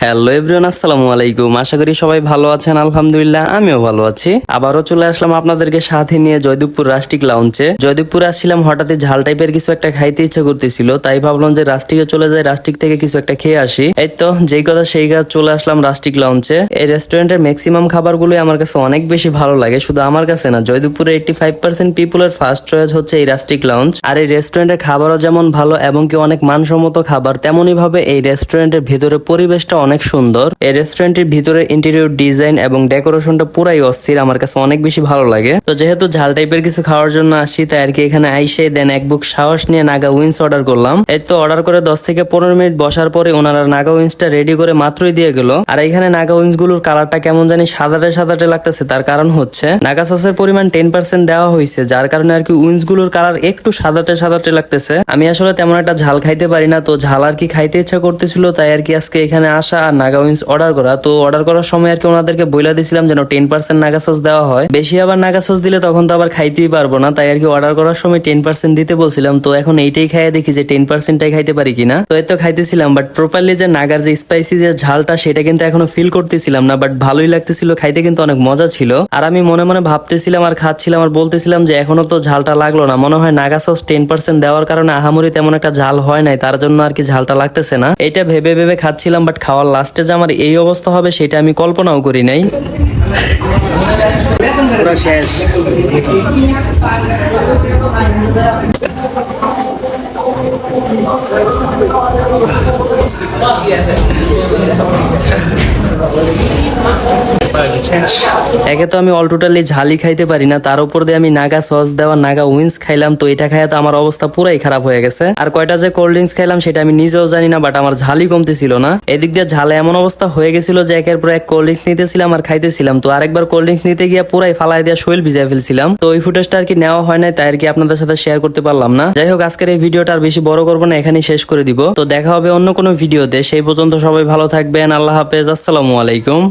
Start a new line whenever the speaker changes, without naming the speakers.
Hello everyone, আসসালামু আলাইকুম। আশা করি সবাই ভালো আছেন। আলহামদুলিল্লাহ আমিও ভালো আছি। আবারও চলে আসলাম আপনাদেরকে সাথে নিয়ে জয়দেবপুর রাষ্ট্রিক লাউঞ্জে। জয়দেবপুরে আসছিলাম, হঠাৎই ঝাল টাইপের কিছু একটা খাইতে ইচ্ছা করতেছিল, তাই ভাবলাম যে রাষ্ট্রিকে চলে যাই, রাষ্ট্রিক থেকে কিছু একটা খেয়ে আসি। এই তো যেই কথা সেই কাজ, চলে আসলাম রাষ্ট্রিক লাউঞ্জে। এই রেস্টুরেন্টের ম্যাক্সিমাম খাবারগুলোই আমার কাছে অনেক বেশি ভালো লাগে। শুধু আমার কাছে না, জয়দেবপুরে 85% পিপুলের ফার্স্ট চয়েস হচ্ছে এই রাষ্ট্রিক লাউঞ্জ। আর এই রেস্টুরেন্টের খাবারও যেমন ভালো এবং কি অনেক মানসম্মত খাবার, তেমনই ভাবে এই রেস্টুরেন্টের ভেতরে পরিবেশটা অনেক সুন্দর। এই রেস্টুরেন্টের ভিতরে ইন্টেরিয়র ডিজাইন এবং ডেকোরেশনটা পুরাই অস্থির, আমার কাছে অনেক বেশি ভালো লাগে। তো যেহেতু ঝাল টাইপের কিছু খাওয়ার জন্য আসি, তাই আর কি এখানে আইসে দেন এক বুক সাহস নিয়ে নাগা উইংস অর্ডার করলাম। এই তো অর্ডার করে 10 থেকে 15 মিনিট বসার পরে ওনারা নাগা উইংসটা রেডি করে মাত্রই দিয়ে গেল। আর এখানে নাগা উইংস গুলোর কালারটা কেমন জানি সাদাটে সাদাটে লাগতেছে, তার কারণ হচ্ছে নাগা সসের পরিমাণ 10% দেওয়া হয়েছে, যার কারণে আর কি উইংস গুলোর কালার একটু সাদাটে সাদাটে লাগতেছে। আমি আসলে তেমন একটা ঝাল খাইতে পারি না, তো ঝাল আর কি খাইতে ইচ্ছা করতেছিল, তাই আর কি আজকে এখানে আসা আর নাগা উইংস অর্ডার করা। তো অর্ডার করার সময় আর কি ওনাদেরকে বইলা দিছিলাম যেন 10% নাগা সস দেওয়া হয়। বেশি আবার নাগা সস দিলে তখন তো আবার খাইতেই পারবো না, তাই আর কি অর্ডার করার সময় 10% দিতে বলছিলাম। তো এখন এইটাই খাইয়ে দেখি যে 10%টাই খাইতে পারি কিনা। তো এই তো খাইতেছিলাম, বাট প্রপারলি যে নাগার যে স্পাইসি যে ঝালটা, সেটা কিন্তু এখনো ফিল করতেছিলাম না। বাট ভালোই লাগতেছিল, খাইতে কিন্তু অনেক মজা ছিল। আর আমি মনে মনে ভাবতেছিলাম আর খাচ্ছিলাম আর বলতেছিলাম যে এখনো তো ঝালটা লাগলো না, মনে হয় নাগা সস 10% দেওয়ার কারণে আহামরি তেমন একটা ঝাল হয় নাই, তার জন্য আর কি ঝালটা লাগতেছে না। এটা ভেবে ভেবে খাচ্ছিলাম, বাট খাওয়ার লাস্টে যে আমার এই অবস্থা হবে সেটা আমি কল্পনাও করি নাই।
পুরো শেষ।
একে তো আমি অল টোটালি ঝালই খাইতে পারি না, তার উপর দিয়ে আমি নাগা সস দেওয়া নাগা উইংস খাইলাম। তো এটা খাইয়া তো আমার অবস্থা পুরাই খারাপ হয়ে গেছে। আর কয়টা যে কোল্ড ড্রিঙ্কস খাইলাম সেটা আমি নিজেও জানি না, বাট আমার ঝালই কমতেছিল না। এদিক দিয়ে ঝালে এমন অবস্থা হয়ে গেছিল যে একের পর এক কোল্ড ড্রিঙ্কস নিতেছিলাম আর খাইতেছিলাম। তো আরেকবার কোল্ড ড্রিঙ্কস নিতে গিয়ে পুরাই ফালাই দিয়ে শৈল ভিজাই ফেলছিলাম। তো ওই ফুটেজটা আর কি নেওয়া হয় নাই, তাই আর কি আপনাদের সাথে শেয়ার করতে পারলাম না। যাই হোক, আজকের এই ভিডিওটা আর বেশি বড় করবো না, এখানেই শেষ করে দিব। তো দেখা হবে অন্য কোনো ভিডিওতে। সেই পর্যন্ত সবাই ভালো থাকবেন। আল্লাহ হাফেজ, আসসালামু আলাইকুম।